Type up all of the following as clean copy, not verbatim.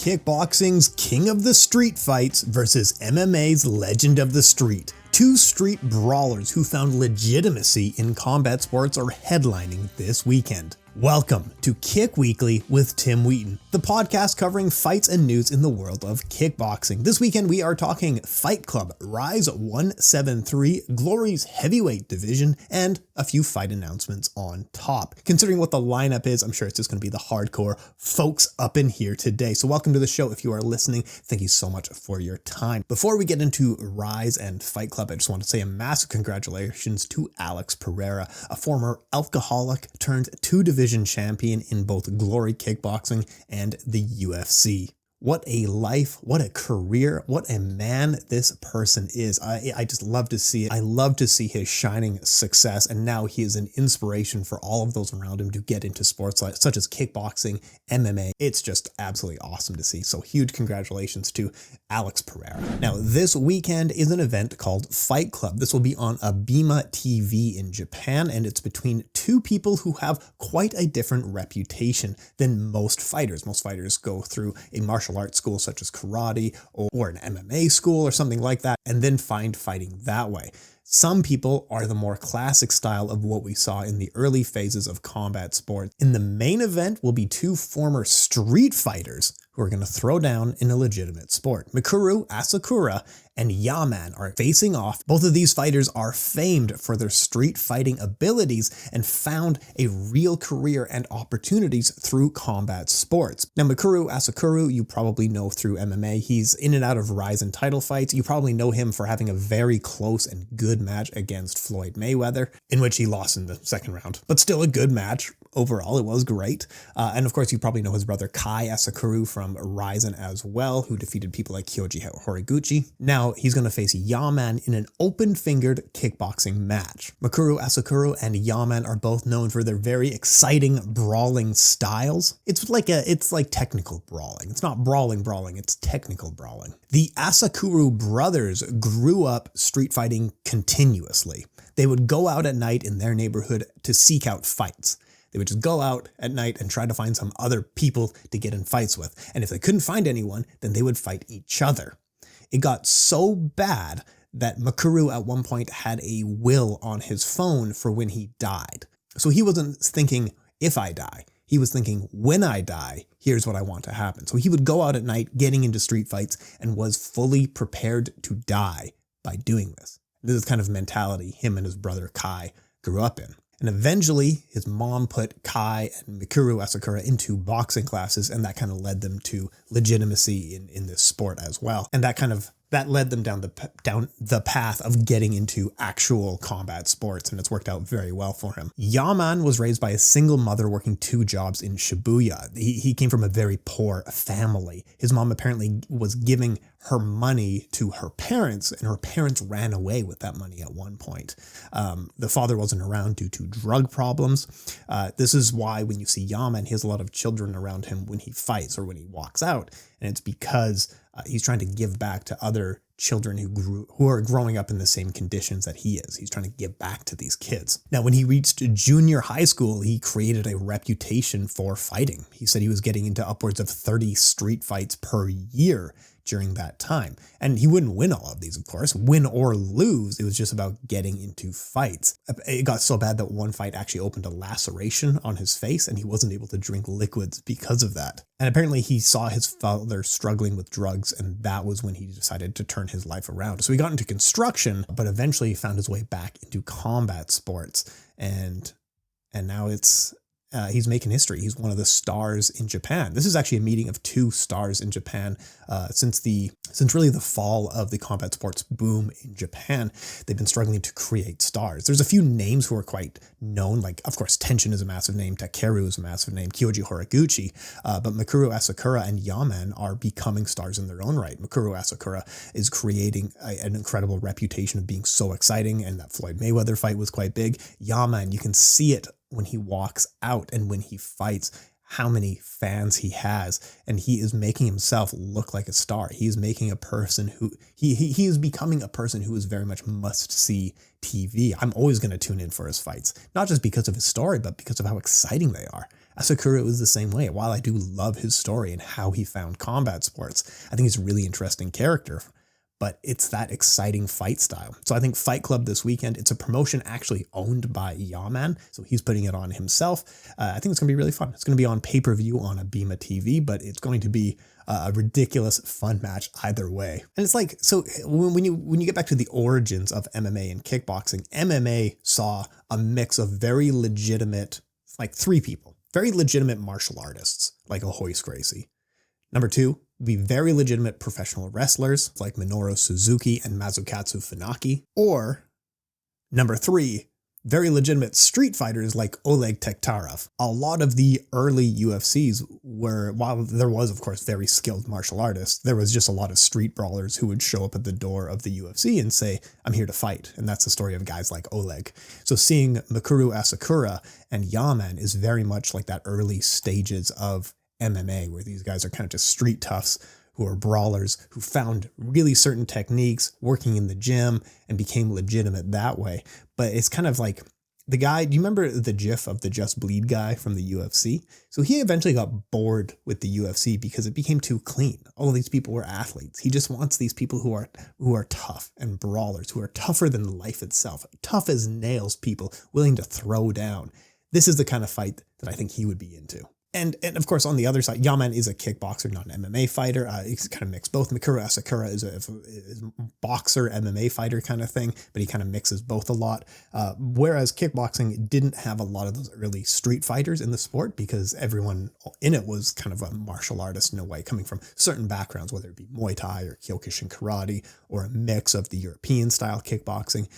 Kickboxing's King of the Street fights versus MMA's Legend of the Street. Two street brawlers who found legitimacy in combat sports are headlining this weekend. Welcome to Kick Weekly with Tim Wheaton, the podcast covering fights and news in the world of kickboxing. This weekend we are talking Fight Club, Rise 173, Glory's heavyweight division, and a few fight announcements on top. Considering what the lineup is, I'm sure it's just going to be the hardcore folks up in here today. So welcome to the show. If you are listening, thank you so much for your time. Before we get into Rise and Fight Club, I just want to say a massive congratulations to Alex Pereira, a former alcoholic turned two-division champion in both Glory Kickboxing and the UFC. What a life, what a career, what a man this person is. I just love to see it. I love to see his shining success, and now he is an inspiration for all of those around him to get into sports such as kickboxing, MMA. It's just absolutely awesome to see. So huge congratulations to Alex Pereira. Now, this weekend is an event called Fight Club. This will be on Abema TV in Japan, and it's between two people who have quite a different reputation than most fighters. Most fighters go through a martial arts school such as karate or an MMA school or something like that, and then find fighting that way. Some people are the more classic style of what we saw in the early phases of combat sports. In the main event will be two former street fighters who are going to throw down in a legitimate sport. Mikuru Asakura and Yaman are facing off. Both of these fighters are famed for their street fighting abilities and found a real career and opportunities through combat sports. Now, Mikuru Asakura, you probably know through MMA. He's in and out of Rise and title fights. You probably know him for having a very close and good match against Floyd Mayweather, in which he lost in the second round, but still a good match. Overall, it was great. And of course, you probably know his brother Kai Asakura from Ryzen as well, who defeated people like Kyoji Horiguchi. Now, he's going to face Yaman in an open-fingered kickboxing match. Mikuru Asakura and Yaman are both known for their very exciting brawling styles. It's like technical brawling. It's not brawling, it's technical brawling. The Asakura brothers grew up street fighting continuously. They would go out at night in their neighborhood to seek out fights. They would just go out at night and try to find some other people to get in fights with. And if they couldn't find anyone, then they would fight each other. It got so bad that Mikuru at one point had a will on his phone for when he died. So he wasn't thinking, if I die. He was thinking, when I die, here's what I want to happen. So he would go out at night getting into street fights and was fully prepared to die by doing this. This is kind of mentality him and his brother Kai grew up in. And eventually, his mom put Kai and Mikuru Asakura into boxing classes, and that kind of led them to legitimacy in this sport as well. And that led them down the path of getting into actual combat sports, and it's worked out very well for him. Yaman was raised by a single mother working two jobs in Shibuya. He came from a very poor family. His mom apparently was giving her money to her parents, and her parents ran away with that money at one point. The father wasn't around due to drug problems. This is why when you see Yaman, he has a lot of children around him when he fights or when he walks out, and it's because he's trying to give back to other children who are growing up in the same conditions that he is. He's trying to give back to these kids. Now, when he reached junior high school, he created a reputation for fighting. He said he was getting into upwards of 30 street fights per year during that time. And he wouldn't win all of these, of course. Win or lose, it was just about getting into fights. It got so bad that one fight actually opened a laceration on his face, and he wasn't able to drink liquids because of that. And apparently he saw his father struggling with drugs, and that was when he decided to turn his life around. So he got into construction, but eventually he found his way back into combat sports. And now he's making history. He's one of the stars in Japan. This is actually a meeting of two stars in Japan since really the fall of the combat sports boom in Japan. They've been struggling to create stars. There's a few names who are quite known, like, of course, Tenshin is a massive name, Takeru is a massive name, Kyoji Horiguchi, but Mikuru Asakura and Yaman are becoming stars in their own right. Mikuru Asakura is creating an incredible reputation of being so exciting, and that Floyd Mayweather fight was quite big. Yaman, you can see it when he walks out and when he fights, how many fans he has, and he is making himself look like a star. He is making a person who he is becoming a person who is very much must-see TV. I'm always going to tune in for his fights, not just because of his story, but because of how exciting they are. Asakura was the same way. While I do love his story and how he found combat sports, I think he's a really interesting character, but it's that exciting fight style. So I think Fight Club this weekend, it's a promotion actually owned by Yaman, so he's putting it on himself. I think it's going to be really fun. It's going to be on pay-per-view on Abema TV, but it's going to be a ridiculous fun match either way. And it's like, so when you get back to the origins of MMA and kickboxing, MMA saw a mix of very legitimate, like 3 people, very legitimate martial artists, like a Hoist Gracie. Number 2, be very legitimate professional wrestlers like Minoru Suzuki and Mazukatsu Funaki. Or number 3, very legitimate street fighters like Oleg Tektarov. A lot of the early UFCs were, while there was of course very skilled martial artists, there was just a lot of street brawlers who would show up at the door of the UFC and say, I'm here to fight. And that's the story of guys like Oleg. So seeing Mikuru Asakura and Yaman is very much like that early stages of MMA, where these guys are kind of just street toughs who are brawlers who found really certain techniques working in the gym and became legitimate that way. But it's kind of like the guy, do you remember the gif of the Just Bleed guy from the UFC? So he eventually got bored with the UFC because it became too clean. All of these people were athletes. He just wants these people who are tough and brawlers, who are tougher than life itself, tough as nails people, willing to throw down. This is the kind of fight that I think he would be into. And of course, on the other side, Yaman is a kickboxer, not an MMA fighter. He's kind of mixed both. Mikuru Asakura is a boxer, MMA fighter kind of thing, but he kind of mixes both a lot. Whereas kickboxing didn't have a lot of those early street fighters in the sport because everyone in it was kind of a martial artist in a way, coming from certain backgrounds, whether it be Muay Thai or Kyokushin karate or a mix of the European style kickboxing.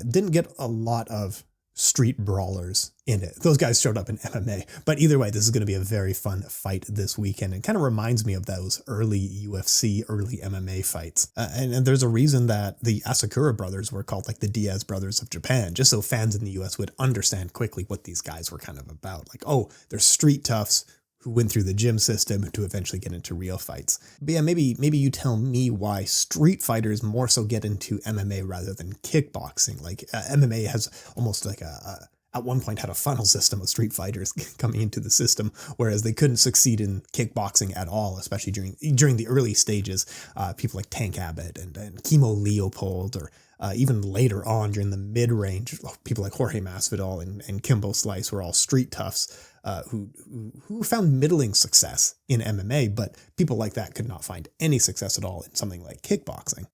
Didn't get a lot of street brawlers in it. Those guys showed up in MMA. But either way, this is going to be a very fun fight this weekend. It kind of reminds me of those early UFC, early MMA fights. And there's a reason that the Asakura brothers were called like the Diaz brothers of Japan, just so fans in the US would understand quickly what these guys were kind of about. Like, oh, they're street toughs who went through the gym system to eventually get into real fights. But yeah, maybe you tell me why street fighters more so get into MMA rather than kickboxing. Like MMA has almost like at one point had a funnel system of street fighters coming into the system, whereas they couldn't succeed in kickboxing at all, especially during the early stages. People like Tank Abbott and Kimo Leopold, or even later on during the mid-range, people like Jorge Masvidal and Kimbo Slice were all street toughs who found middling success in MMA, but people like that could not find any success at all in something like kickboxing.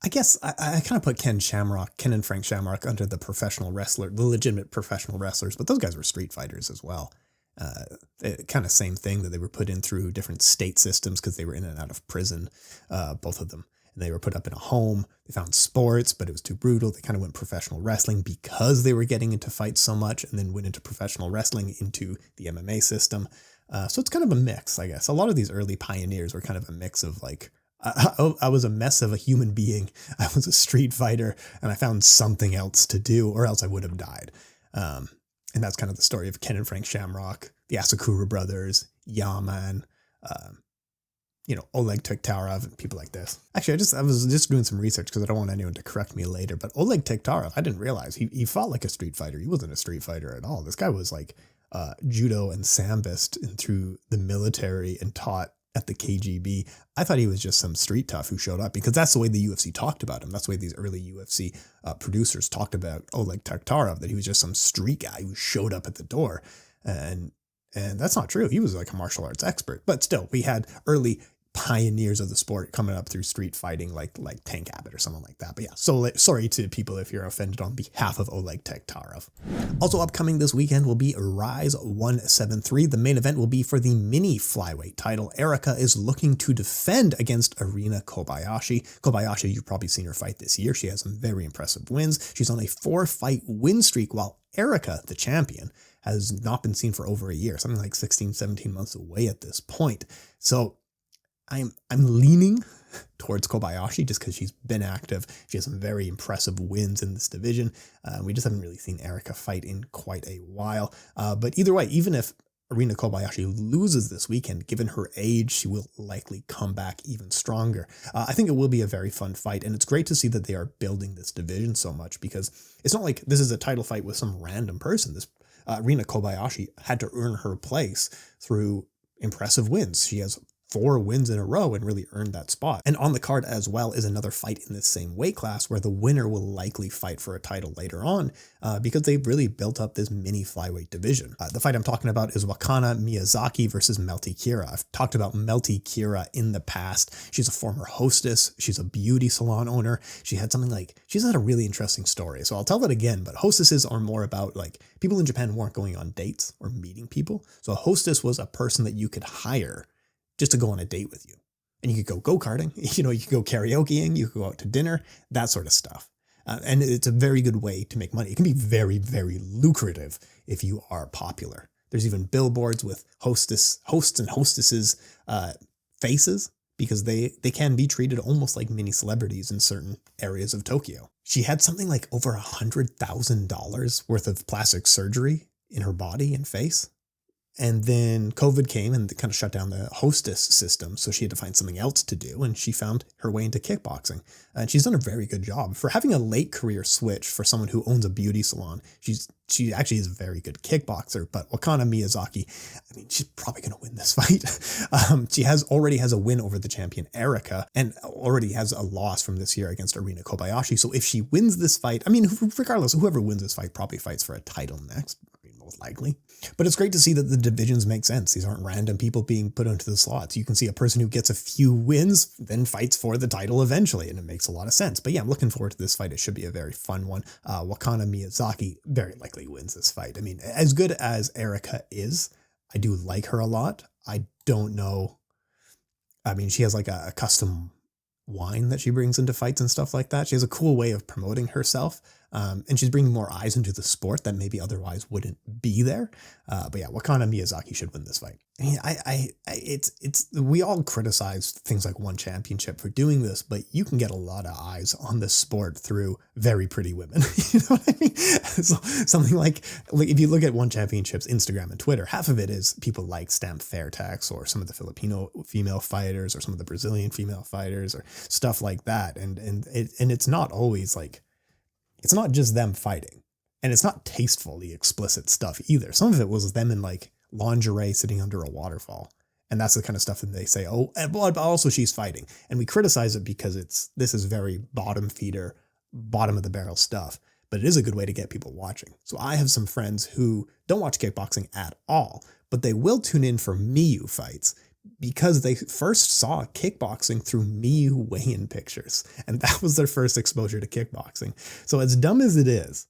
I guess I kind of put Ken and Frank Shamrock under the legitimate professional wrestlers, but those guys were street fighters as well. Kind of same thing, that they were put in through different state systems because they were in and out of prison, both of them. And they were put up in a home. They found sports, but it was too brutal. They kind of went professional wrestling because they were getting into fights so much, and then went into professional wrestling into the MMA system. So it's kind of a mix, I guess. A lot of these early pioneers were kind of a mix of like, I was a mess of a human being. I was a street fighter, and I found something else to do, or else I would have died. And that's kind of the story of Ken and Frank Shamrock, the Asakura brothers, Yaman, Oleg Tektarov and people like this. Actually, I was just doing some research because I don't want anyone to correct me later, but Oleg Tektarov, I didn't realize he fought like a street fighter. He wasn't a street fighter at all. This guy was like judo and sambist and through the military and taught at the KGB. I thought he was just some street tough who showed up because that's the way the UFC talked about him. That's the way these early UFC producers talked about Oleg Tektarov, that he was just some street guy who showed up at the door. And that's not true. He was like a martial arts expert, but still we had early pioneers of the sport coming up through street fighting like Tank Abbott or someone like that. But yeah, so sorry to people if you're offended on behalf of Oleg Tektarov. Also upcoming this weekend will be Rise 173. The main event will be for the mini flyweight title. Erika is looking to defend against Arina Kobayashi. Kobayashi, you've probably seen her fight this year. She has some very impressive wins. She's on a 4-fight win streak, while Erika, the champion, has not been seen for over a year, something like 16, 17 months away at this point. So I'm leaning towards Kobayashi just because she's been active. She has some very impressive wins in this division. We just haven't really seen Erika fight in quite a while. But either way, even if Arina Kobayashi loses this weekend, given her age, she will likely come back even stronger. I think it will be a very fun fight, and it's great to see that they are building this division so much, because it's not like this is a title fight with some random person. Arina Kobayashi had to earn her place through impressive wins. She has 4 wins in a row and really earned that spot. And on the card as well is another fight in this same weight class where the winner will likely fight for a title later on because they've really built up this mini flyweight division. The fight I'm talking about is Wakana Miyazaki versus Melty Kira. I've talked about Melty Kira in the past. She's a former hostess. She's a beauty salon owner. She's had a really interesting story. So I'll tell that again, but hostesses are more about like people in Japan weren't going on dates or meeting people. So a hostess was a person that you could hire just to go on a date with you. And you could go go-karting, you could go karaokeing, you could go out to dinner, that sort of stuff. And it's a very good way to make money. It can be very, very lucrative if you are popular. There's even billboards with hosts and hostesses' faces because they can be treated almost like mini celebrities in certain areas of Tokyo. She had something like over $100,000 worth of plastic surgery in her body and face. And then COVID came and kind of shut down the hostess system. So she had to find something else to do. And she found her way into kickboxing. And she's done a very good job. For having a late career switch for someone who owns a beauty salon, she actually is a very good kickboxer. But Wakana Miyazaki, I mean, she's probably going to win this fight. She already has a win over the champion Erika and already has a loss from this year against Arina Kobayashi. So if she wins this fight, I mean, regardless, whoever wins this fight probably fights for a title next. Most likely. But it's great to see that the divisions make sense. These aren't random people being put into the slots. You can see a person who gets a few wins, then fights for the title eventually, and it makes a lot of sense. But yeah, I'm looking forward to this fight. It should be a very fun one. Wakana Miyazaki very likely wins this fight. I mean, as good as Erika is, I do like her a lot. I don't know. I mean, she has like a custom wine that she brings into fights and stuff like that. She has a cool way of promoting herself. And she's bringing more eyes into the sport that maybe otherwise wouldn't be there. But yeah, Wakana Miyazaki should win this fight. I mean, we all criticize things like One Championship for doing this, but you can get a lot of eyes on this sport through very pretty women. You know what I mean? So something like if you look at One Championship's Instagram and Twitter, half of it is people like Stamp Fairtex or some of the Filipino female fighters or some of the Brazilian female fighters or stuff like that. And it's not always like, it's not just them fighting, and it's not tastefully explicit stuff either. Some of it was them in like lingerie sitting under a waterfall. And that's the kind of stuff that they say, oh, but also she's fighting. And we criticize it because this is very bottom feeder, bottom of the barrel stuff, but it is a good way to get people watching. So I have some friends who don't watch kickboxing at all, but they will tune in for Miyu fights because they first saw kickboxing through Miyu weigh-in pictures. And that was their first exposure to kickboxing. So as dumb as it is,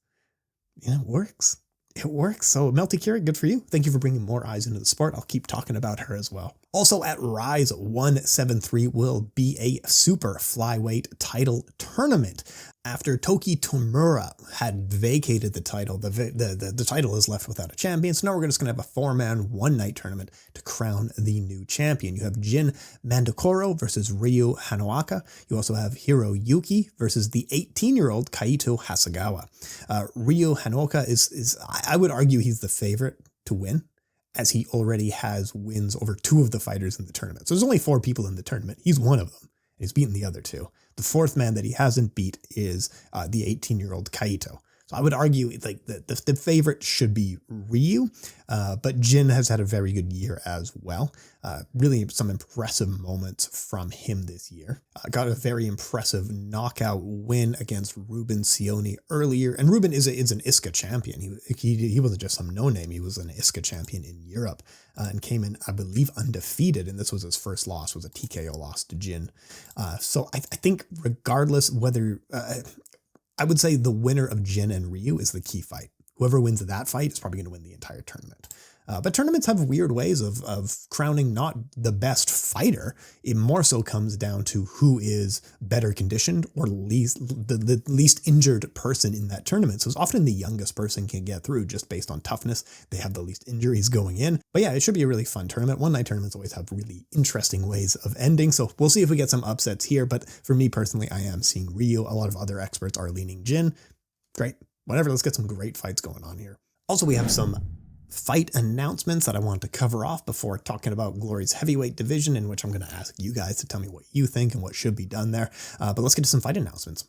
it works. It works. So Melty Kira, good for you. Thank you for bringing more eyes into the sport. I'll keep talking about her as well. Also at Rise 173 will be a super flyweight title tournament. After Toki Tomura had vacated the title, the title is left without a champion. So now we're just going to have a 4-man, 1-night tournament to crown the new champion. You have Jin Mandokoro versus Ryu Hanaoka. You also have HIROYUKI versus the 18-year-old Kaito Hasegawa. Ryu Hanaoka is, I would argue he's the favorite to win, as he already has wins over 2 of the fighters in the tournament. So there's only 4 people in the tournament. He's one of them, and he's beaten the other 2. The 4th man that he hasn't beat is the 18-year-old Kaito. So I would argue like the favorite should be Ryu, but Jin has had a very good year as well. Really some impressive moments from him this year. Got a very impressive knockout win against Ruben Sioni earlier. And Ruben is an ISKA champion. He wasn't just some no-name. He was an ISKA champion in Europe and came in, I believe, undefeated. And this was his first loss, was a TKO loss to Jin. So I think regardless whether... I would say the winner of Jin and Ryu is the key fight. Whoever wins that fight is probably going to win the entire tournament. But tournaments have weird ways of crowning not the best fighter. It more so comes down to who is better conditioned or the least injured person in that tournament. So it's often the youngest person can get through just based on toughness. They have the least injuries going in. But yeah, it should be a really fun tournament. One-night tournaments always have really interesting ways of ending. So we'll see if we get some upsets here. But for me personally, I am seeing Ryu. A lot of other experts are leaning Jin. Great. Whatever. Let's get some great fights going on here. Also, we have some fight announcements that I want to cover off before talking about Glory's heavyweight division, in which I'm going to ask you guys to tell me what you think and what should be done there. But let's get to some fight announcements.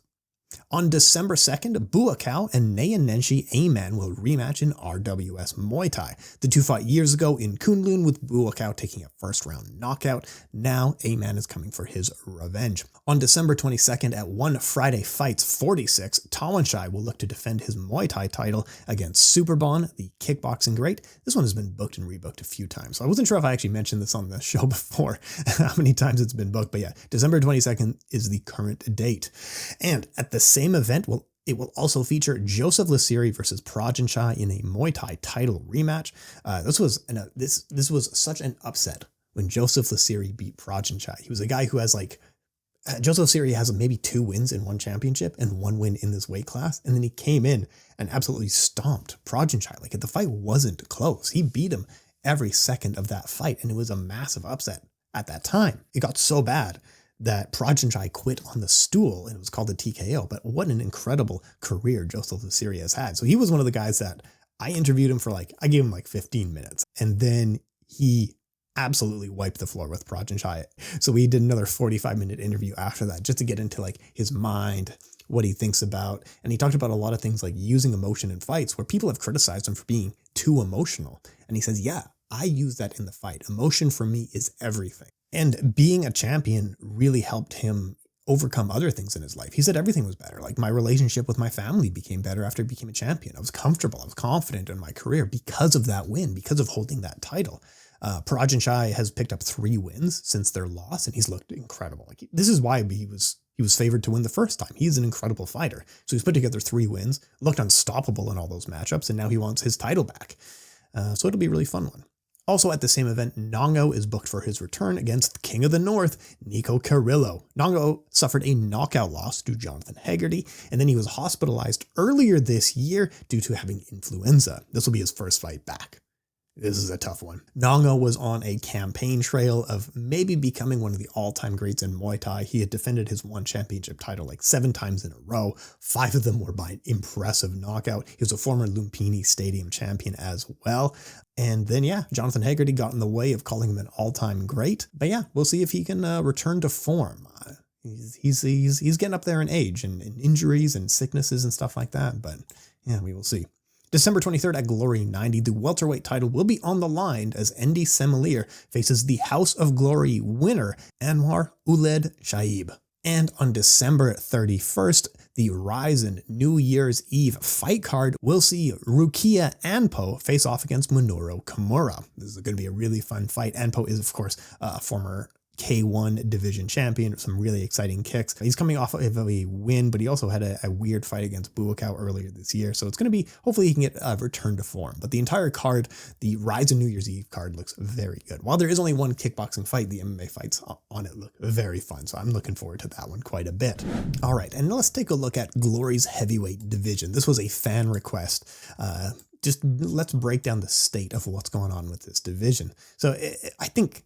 On December 2nd, Buakaw and Nyanenshi A-Man will rematch in RWS Muay Thai. The two fought years ago in Kunlun, with Buakaw taking a first-round knockout. Now A-Man is coming for his revenge. On December 22nd at One Friday Fights 46, Tawanshai will look to defend his Muay Thai title against Superbon, the kickboxing great. This one has been booked and rebooked a few times, so I wasn't sure if I actually mentioned this on the show before, how many times it's been booked, but yeah, December 22nd is the current date. And at the same event, it will also feature Joseph Lasiri versus Prajanchai in a Muay Thai title rematch. This was such an upset when Joseph Lasiri beat Prajanchai. He was a guy who has Joseph Lasiri has maybe 2 wins in one championship and 1 win in this weight class, and then he came in and absolutely stomped Prajanchai. The fight wasn't close. He beat him every second of that fight, and it was a massive upset at that time. It got so bad that Prajanchai quit on the stool, and it was called a TKO. But what an incredible career Joseph Lasiri has had. So he was one of the guys that I interviewed him for I gave him 15 minutes, and then he absolutely wiped the floor with Prajanchai. So we did another 45-minute interview after that, just to get into his mind, what he thinks about. And he talked about a lot of things like using emotion in fights, where people have criticized him for being too emotional. And he says, yeah, I use that in the fight. Emotion for me is everything. And being a champion really helped him overcome other things in his life. He said everything was better. My relationship with my family became better after I became a champion. I was comfortable. I was confident in my career because of that win, because of holding that title. Prajanchai has picked up 3 wins since their loss, and he's looked incredible. This is why he was favored to win the first time. He's an incredible fighter. So he's put together 3 wins, looked unstoppable in all those matchups, and now he wants his title back. So it'll be a really fun one. Also at the same event, Nongo is booked for his return against King of the North, Nico Carrillo. Nongo suffered a knockout loss to Jonathan Haggerty, and then he was hospitalized earlier this year due to having influenza. This will be his first fight back. This is a tough one. Nongo was on a campaign trail of maybe becoming one of the all-time greats in Muay Thai. He had defended his one championship title 7 times in a row. 5 of them were by an impressive knockout. He was a former Lumpini Stadium champion as well. And then, Jonathan Haggerty got in the way of calling him an all-time great. But we'll see if he can return to form. He's getting up there in age and injuries and sicknesses and stuff like that. But we will see. December 23rd at Glory 90, the welterweight title will be on the line as Endi Semelier faces the House of Glory winner, Anwar Uled Shaib. And on December 31st, the Ryzen New Year's Eve fight card will see Rukia Anpo face off against Minoru Kimura. This is going to be a really fun fight. Anpo is, of course, a former K1 division champion, some really exciting kicks. He's coming off of a win, but he also had a weird fight against Buakaw earlier this year. So it's going to be, hopefully he can get a return to form. But the entire card, the Rise of New Year's Eve card, looks very good. While there is only one kickboxing fight, the MMA fights on it look very fun. So I'm looking forward to that one quite a bit. All right, and let's take a look at Glory's heavyweight division. This was a fan request. Just let's break down the state of what's going on with this division. So I think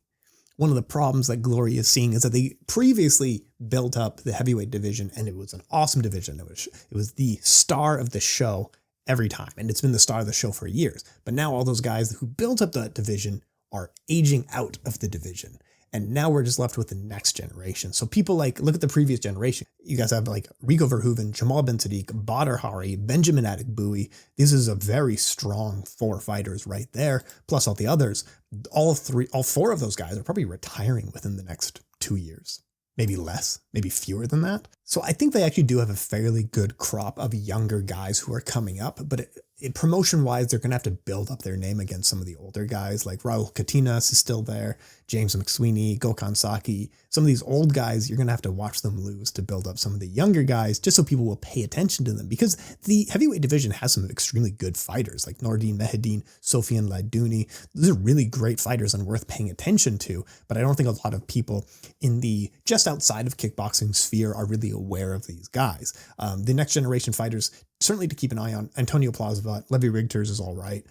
one of the problems that Glory is seeing is that they previously built up the heavyweight division, and it was an awesome division. It was the star of the show every time, and it's been the star of the show for years. But now all those guys who built up that division are aging out of the division. And now we're just left with the next generation. So people look at the previous generation. You guys have Rico Verhoeven, Jamal Ben Sadiq, Badr Hari, Benjamin Adekbui. This is a very strong 4 fighters right there. Plus all the others. All 4 of those guys are probably retiring within the next 2 years. Maybe less, maybe fewer than that. So I think they actually do have a fairly good crop of younger guys who are coming up, but promotion-wise, they're going to have to build up their name against some of the older guys, like Raul Catinas is still there, James McSweeney, Gokhan Saki. Some of these old guys, you're going to have to watch them lose to build up some of the younger guys, just so people will pay attention to them, because the heavyweight division has some extremely good fighters, like Nordine Mehedin, Sofian Ladouni. Those are really great fighters and worth paying attention to, but I don't think a lot of people in the just outside of kickboxing sphere are really aware of these guys. The next generation fighters, certainly to keep an eye on. Antonio Plazavat, Levi Rigters is all right.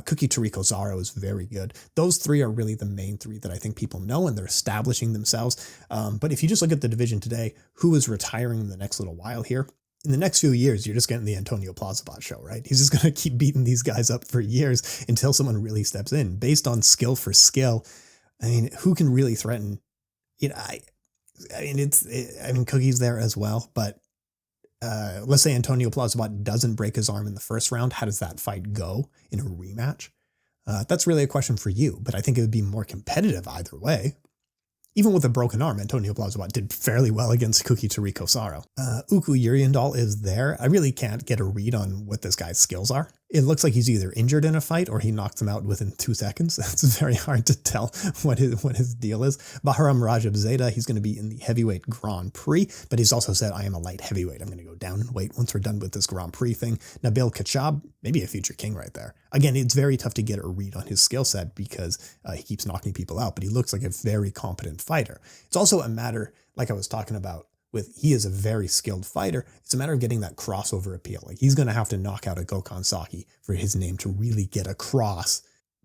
Cookie Tarico Zaro is very good. Those 3 are really the main 3 that I think people know, and they're establishing themselves. But if you just look at the division today, who is retiring in the next little while here? In the next few years, you're just getting the Antonio Plazavat show, right? He's just going to keep beating these guys up for years until someone really steps in. Based on skill for skill, I mean, who can really threaten? Cookie's there as well, but Let's say Antonio Plazabot doesn't break his arm in the first round. How does that fight go in a rematch? That's really a question for you, but I think it would be more competitive either way. Even with a broken arm, Antonio Plazabot did fairly well against Kuki Toriko Saro. Uku Uriandal is there. I really can't get a read on what this guy's skills are. It looks like he's either injured in a fight or he knocks him out within 2 seconds. It's very hard to tell what his deal is. Bahram Rajab Zeta, he's going to be in the heavyweight Grand Prix, but he's also said, I am a light heavyweight. I'm going to go down in weight once we're done with this Grand Prix thing. Nabil Kachab, maybe a future king right there. Again, it's very tough to get a read on his skill set because he keeps knocking people out, but he looks like a very competent fighter. It's also a matter, like I was talking about, he is a very skilled fighter. It's a matter of getting that crossover appeal. Like he's going to have to knock out a Gokhan Saki for his name to really get across.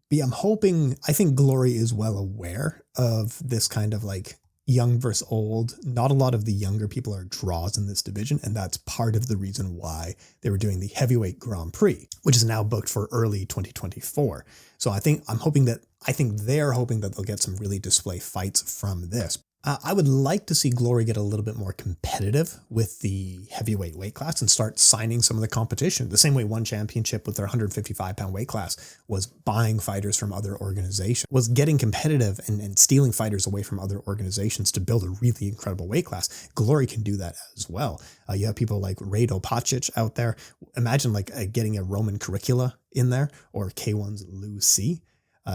But yeah, I think Glory is well aware of this kind of like young versus old. Not a lot of the younger people are draws in this division, and that's part of the reason why they were doing the heavyweight Grand Prix, which is now booked for early 2024. So I think they're hoping that they'll get some really display fights from this. I would like to see Glory get a little bit more competitive with the heavyweight weight class and start signing some of the competition. The same way One Championship with their 155-pound weight class was buying fighters from other organizations, was getting competitive and stealing fighters away from other organizations to build a really incredible weight class. Glory can do that as well. You have people like Rado Pacic out there. Imagine like getting a Roman Curricula in there or K1's Lu Si.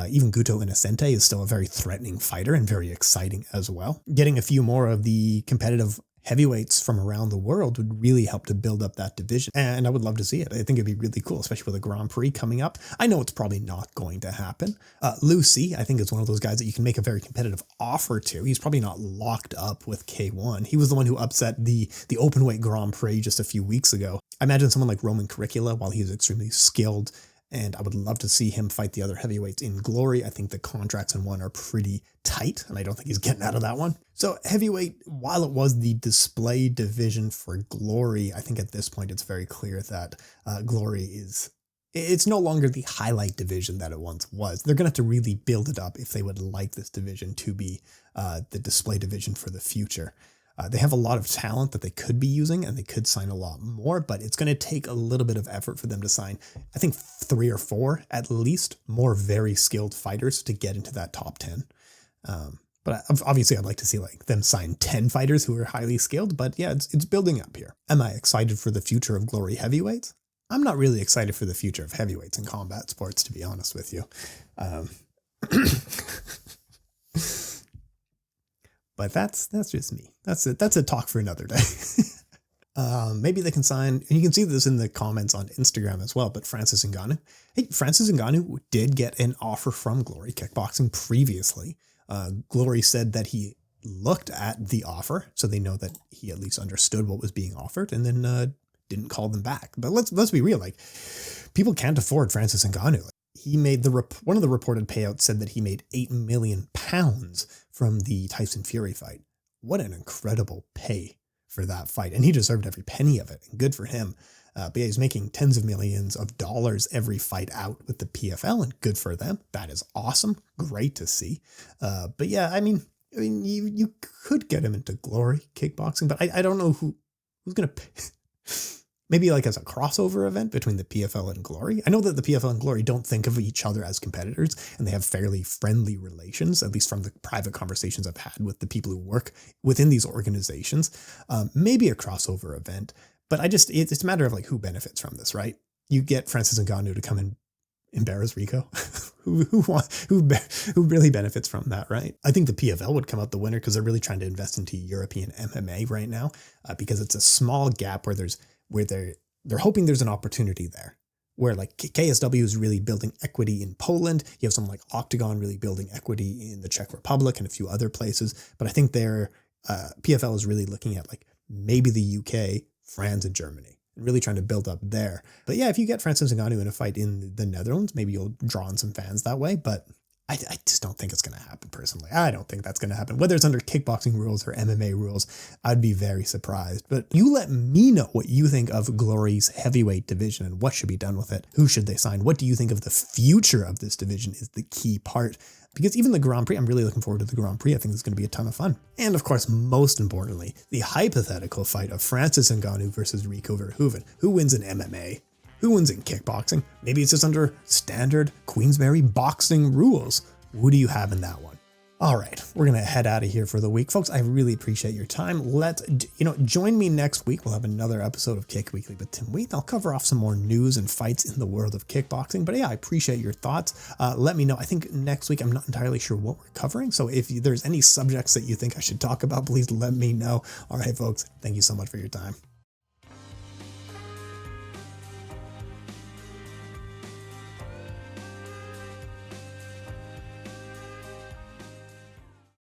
Even Guto Innocente is still a very threatening fighter and very exciting as well. Getting a few more of the competitive heavyweights from around the world would really help to build up that division. And I would love to see it. I think it'd be really cool, especially with a Grand Prix coming up. I know it's probably not going to happen. Lucy, I think, is one of those guys that you can make a very competitive offer to. He's probably not locked up with K1. He was the one who upset the openweight Grand Prix just a few weeks ago. I imagine someone like Roman Curricula, while he is extremely skilled, and I would love to see him fight the other heavyweights in Glory. I think the contracts in one are pretty tight, and I don't think he's getting out of that one. So heavyweight, while it was the display division for Glory, I think at this point it's very clear that Glory it's no longer the highlight division that it once was. They're going to have to really build it up if they would like this division to be the display division for the future. They have a lot of talent that they could be using, and they could sign a lot more, but it's going to take a little bit of effort for them to sign, I think 3 or 4 at least, more very skilled fighters to get into that top 10. But obviously I'd like to see like them sign 10 fighters who are highly skilled, but yeah, it's building up here. Am I excited for the future of Glory heavyweights? I'm not really excited for the future of heavyweights in combat sports, to be honest with you. But that's just me. That's a talk for another day. Maybe they can sign, and you can see this in the comments on Instagram as well, but Francis Ngannou. Hey, Francis Ngannou did get an offer from Glory Kickboxing previously. Glory said that he looked at the offer, so they know that he at least understood what was being offered, and then didn't call them back. But let's be real, like, people can't afford Francis Ngannou. He made one of the reported payouts said that he made £8 million from the Tyson Fury fight. What an incredible pay for that fight. And he deserved every penny of it. And good for him. But yeah, he's making tens of millions of dollars every fight out with the PFL, and good for them. That is awesome. Great to see. But yeah, I mean, you could get him into Glory Kickboxing, but I don't know who's going to pay. Maybe like as a crossover event between the PFL and Glory. I know that the PFL and Glory don't think of each other as competitors, and they have fairly friendly relations, at least from the private conversations I've had with the people who work within these organizations. Maybe a crossover event, but it's a matter of like who benefits from this, right? You get Francis Ngannou to come and embarrass Rico. who really benefits from that, right? I think the PFL would come out the winner because they're really trying to invest into European MMA right now, because it's a small gap where they're hoping there's an opportunity there, where like KSW is really building equity in Poland. You have someone like Octagon really building equity in the Czech Republic and a few other places. But I think their PFL is really looking at like maybe the UK, France, and Germany, and really trying to build up there. But yeah, if you get Francis Ngannou in a fight in the Netherlands, maybe you'll draw in some fans that way. But I just don't think it's going to happen personally. I don't think that's going to happen. Whether it's under kickboxing rules or MMA rules, I'd be very surprised. But you let me know what you think of Glory's heavyweight division and what should be done with it. Who should they sign? What do you think of the future of this division is the key part. because even the Grand Prix, I'm really looking forward to the Grand Prix. I think it's going to be a ton of fun. And of course, most importantly, the hypothetical fight of Francis Ngannou versus Rico Verhoeven. Who wins in MMA? Who wins in kickboxing? Maybe it's just under standard Queensberry boxing rules. Who do you have in that one? All right, we're going to head out of here for the week. Folks, I really appreciate your time. Join me next week. We'll have another episode of Kick Weekly with Tim Wheaton. I'll cover off some more news and fights in the world of kickboxing. But yeah, I appreciate your thoughts. Let me know. I think next week, I'm not entirely sure what we're covering. So if there's any subjects that you think I should talk about, please let me know. All right, folks, thank you so much for your time.